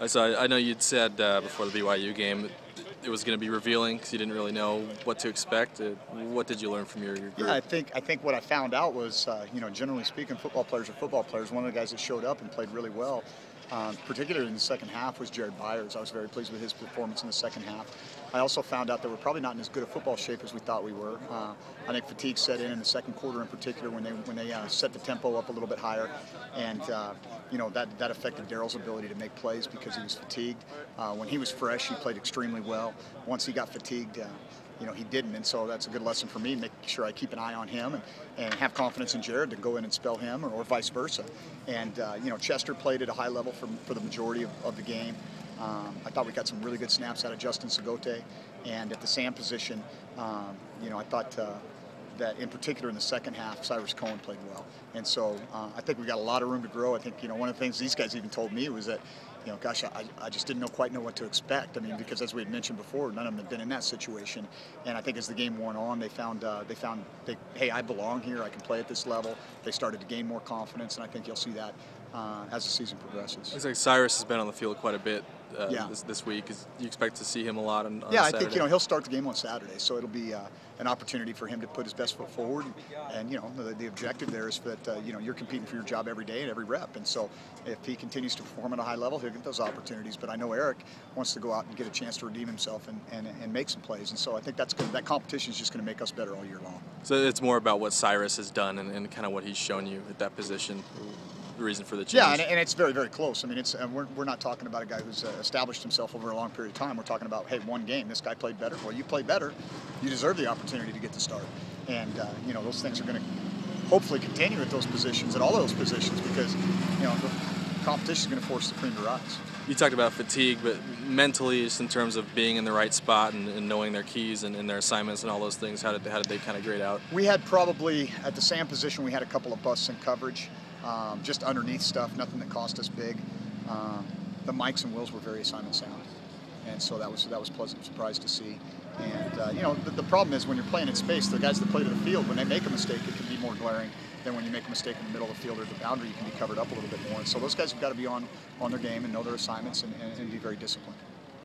So I know you'd said before the BYU game it was going to be revealing because you didn't really know what to expect. What did you learn from your group? Yeah, I think what I found out was, generally speaking, football players are football players. One of the guys that showed up and played really well, particularly in the second half, was Jared Byers. I was very pleased with his performance in the second half. I also found out that we're probably not in as good a football shape as we thought we were. I think fatigue set in the second quarter in particular when they set the tempo up a little bit higher, and that affected Darrell's ability to make plays because he was fatigued. When he was fresh, he played extremely well. Once he got fatigued, he didn't, and so that's a good lesson for me, making sure I keep an eye on him and have confidence in Jared to go in and spell him or vice versa. And, Chester played at a high level for the majority of the game. I thought we got some really good snaps out of Justin Sagote, and at the Sam position, I thought that in particular in the second half, Cyrus Cohen played well. And so I think we got a lot of room to grow. I think, one of the things these guys even told me was that, gosh, I just didn't quite know what to expect. I mean, because as we had mentioned before, none of them had been in that situation. And I think as the game went on, they found, hey, I belong here. I can play at this level. They started to gain more confidence, and I think you'll see that as the season progresses. Looks like Cyrus has been on the field quite a bit this week. Do you expect to see him a lot on Yeah, Saturday? I think he'll start the game on Saturday, so it'll be an opportunity for him to put his best foot forward. And the objective there is that you're competing for your job every day and every rep. And so if he continues to perform at a high level, he'll get those opportunities. But I know Eric wants to go out and get a chance to redeem himself and make some plays. And so I think that competition is just going to make us better all year long. So it's more about what Cyrus has done and kind of what he's shown you at that position. The reason for the change. Yeah, and it's very, very close. I mean, we're not talking about a guy who's established himself over a long period of time. We're talking about, hey, one game, this guy played better. Well, you played better. You deserve the opportunity to get the start. And, those things are going to hopefully continue at those positions, at all those positions, because, the competition is going to force the cream to rise. You talked about fatigue, but mentally, just in terms of being in the right spot and knowing their keys and their assignments and all those things, how did they kind of grade out? We had probably, at the Sam position, we had a couple of busts in coverage. Just underneath stuff, nothing that cost us big. The Mikes and Wills were very assignment sound, and so that was a pleasant surprise to see. And the problem is when you're playing in space, the guys that play to the field, when they make a mistake, it can be more glaring than when you make a mistake in the middle of the field or the boundary. You can be covered up a little bit more. And so those guys have got to be on their game and know their assignments and be very disciplined.